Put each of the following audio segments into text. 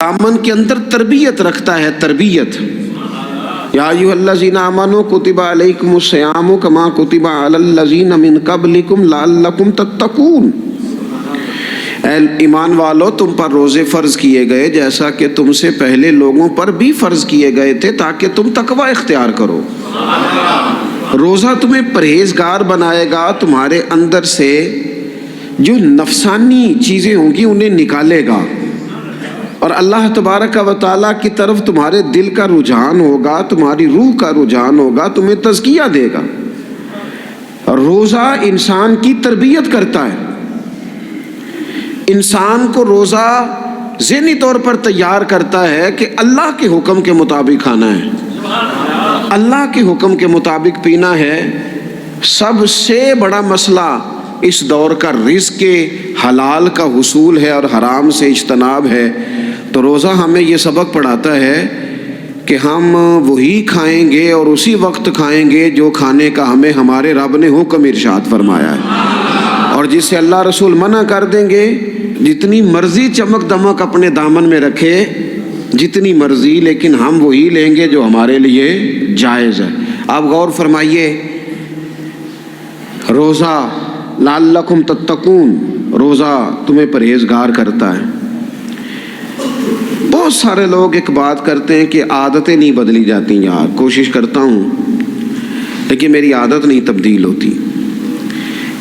دامن کے اندر تربیت رکھتا ہے، تربیت۔ یا ایھا الذین آمنوا کتب علیکم الصیام کما کتب علی الذین من قبلکم لعلکم تتقون۔ اے ایمان والو، تم پر روزے فرض کیے گئے جیسا کہ تم سے پہلے لوگوں پر بھی فرض کیے گئے تھے تاکہ تم تقوی اختیار کرو۔ روزہ تمہیں پرہیزگار بنائے گا، تمہارے اندر سے جو نفسانی چیزیں ہوں گی انہیں نکالے گا، اور اللہ تبارک و تعالیٰ کی طرف تمہارے دل کا رجحان ہوگا، تمہاری روح کا رجحان ہوگا، تمہیں تزکیہ دے گا۔ روزہ انسان کی تربیت کرتا ہے، انسان کو روزہ ذہنی طور پر تیار کرتا ہے کہ اللہ کے حکم کے مطابق کھانا ہے، اللہ کے حکم کے مطابق پینا ہے۔ سب سے بڑا مسئلہ اس دور کا رزق کے حلال کا حصول ہے اور حرام سے اجتناب ہے۔ تو روزہ ہمیں یہ سبق پڑھاتا ہے کہ ہم وہی کھائیں گے اور اسی وقت کھائیں گے جو کھانے کا ہمیں ہمارے رب نے حکم ارشاد فرمایا ہے، اور جس سے اللہ رسول منع کر دیں گے جتنی مرضی چمک دمک اپنے دامن میں رکھے، جتنی مرضی، لیکن ہم وہی لیں گے جو ہمارے لیے جائز ہے۔ آپ غور فرمائیے، روزہ لعلکم تتقون، روزہ تمہیں پرہیزگار کرتا ہے۔ بہت سارے لوگ ایک بات کرتے ہیں کہ عادتیں نہیں بدلی جاتی، یار کوشش کرتا ہوں لیکن میری عادت نہیں تبدیل ہوتی۔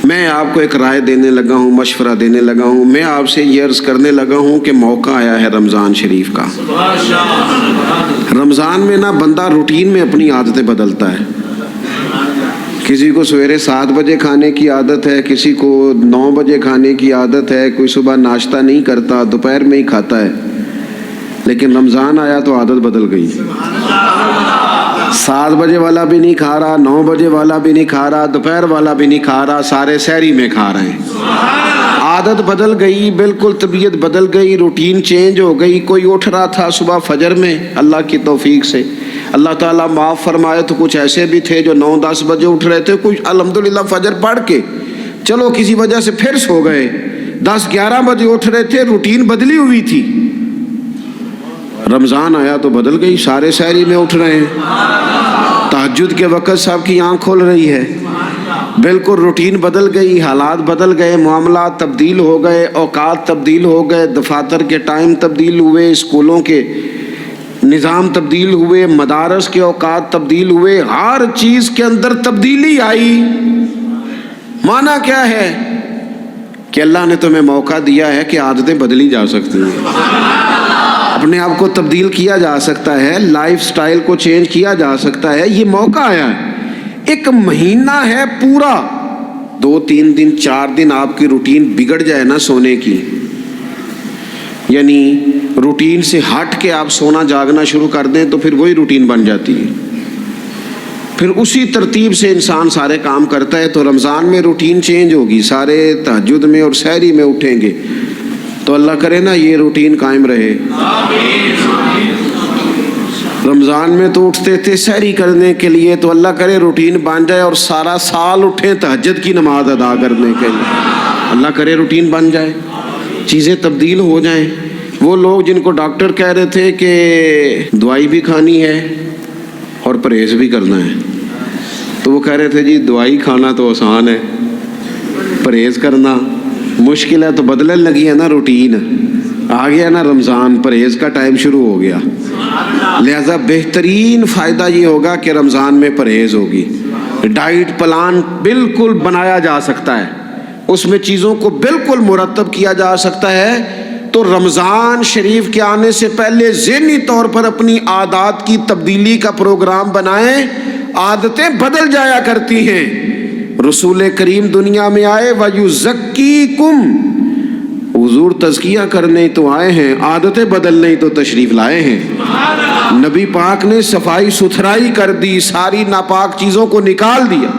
میں آپ کو ایک رائے دینے لگا ہوں، مشورہ دینے لگا ہوں، میں آپ سے یہ عرض کرنے لگا ہوں کہ موقع آیا ہے رمضان شریف کا۔ رمضان میں نا بندہ روٹین میں اپنی عادتیں بدلتا ہے۔ کسی کو سویرے 7 بجے کھانے کی عادت ہے، کسی کو 9 بجے کھانے کی عادت ہے، کوئی صبح ناشتہ نہیں کرتا، دوپہر میں ہی کھاتا ہے۔ لیکن رمضان آیا تو عادت بدل گئی، 7 بجے والا بھی نہیں کھا رہا، 9 بجے والا بھی نہیں کھا رہا، دوپہر والا بھی نہیں کھا رہا، سارے سحری میں کھا رہے ہیں۔ عادت بدل گئی، بالکل طبیعت بدل گئی، روٹین چینج ہو گئی۔ کوئی اٹھ رہا تھا صبح فجر میں، اللہ کی توفیق سے اللہ تعالیٰ معاف فرمائے تو کچھ ایسے بھی تھے جو 9-10 بجے اٹھ رہے تھے، کچھ الحمدللہ فجر پڑھ کے چلو کسی وجہ سے پھر سو گئے، 10-11 بجے اٹھ رہے تھے، روٹین بدلی ہوئی تھی۔ رمضان آیا تو بدل گئی، سارے سحری میں اٹھ رہے ہیں، تہجد کے وقت سب کی آنکھ کھول رہی ہے، بالکل روٹین بدل گئی، حالات بدل گئے، معاملات تبدیل ہو گئے، اوقات تبدیل ہو گئے، دفاتر کے ٹائم تبدیل ہوئے، اسکولوں کے نظام تبدیل ہوئے، مدارس کے اوقات تبدیل ہوئے، ہر چیز کے اندر تبدیلی آئی۔ معنی کیا ہے کہ اللہ نے تمہیں موقع دیا ہے کہ عادتیں بدلی جا سکتی ہیں، اپنے آپ کو تبدیل کیا جا سکتا ہے، لائف سٹائل کو چینج کیا جا سکتا ہے۔ یہ موقع آیا ہے، ایک مہینہ ہے پورا، 2-3 دن 4 دن آپ کی روٹین بگڑ جائے نا سونے کی، یعنی روٹین سے ہٹ کے آپ سونا جاگنا شروع کر دیں تو پھر وہی روٹین بن جاتی ہے، پھر اسی ترتیب سے انسان سارے کام کرتا ہے۔ تو رمضان میں روٹین چینج ہوگی، سارے تہجد میں اور سحری میں اٹھیں گے، تو اللہ کرے نا یہ روٹین قائم رہے۔ رمضان میں تو اٹھتے تھے سحری کرنے کے لیے، تو اللہ کرے روٹین بن جائے اور سارا سال اٹھیں تہجد کی نماز ادا کرنے کے لیے، اللہ کرے روٹین بن جائے، چیزیں تبدیل ہو جائیں۔ وہ لوگ جن کو ڈاکٹر کہہ رہے تھے کہ دوائی بھی کھانی ہے اور پرہیز بھی کرنا ہے، تو وہ کہہ رہے تھے جی دوائی کھانا تو آسان ہے، پرہیز کرنا مشکل ہے، تو بدلنے لگی ہے نا روٹین، آ گیا نا رمضان، پرہیز کا ٹائم شروع ہو گیا۔ لہذا بہترین فائدہ یہ ہوگا کہ رمضان میں پرہیز ہوگی، ڈائٹ پلان بالکل بنایا جا سکتا ہے، اس میں چیزوں کو بالکل مرتب کیا جا سکتا ہے۔ تو رمضان شریف کے آنے سے پہلے ذہنی طور پر اپنی عادات کی تبدیلی کا پروگرام بنائیں، عادتیں بدل جایا کرتی ہیں۔ رسول کریم دنیا میں آئے وَيُزَكِّيكُمْ، حضور تزکیہ کرنے تو آئے ہیں، عادتیں بدلنے تو تشریف لائے ہیں۔ نبی پاک نے صفائی ستھرائی کر دی، ساری ناپاک چیزوں کو نکال دیا۔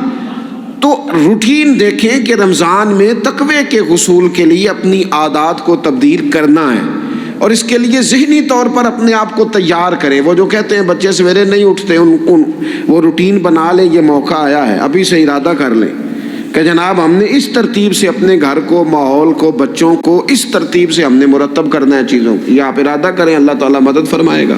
تو روٹین دیکھیں کہ رمضان میں تقوی کے حصول کے لیے اپنی عادات کو تبدیل کرنا ہے، اور اس کے لیے ذہنی طور پر اپنے آپ کو تیار کریں۔ وہ جو کہتے ہیں بچے سویرے نہیں اٹھتے، وہ روٹین بنا لیں، یہ موقع آیا ہے، ابھی سے ارادہ کر لیں کہ جناب ہم نے اس ترتیب سے اپنے گھر کو، ماحول کو، بچوں کو اس ترتیب سے ہم نے مرتب کرنا ہے چیزوں کو. یہ آپ ارادہ کریں، اللہ تعالیٰ مدد فرمائے گا.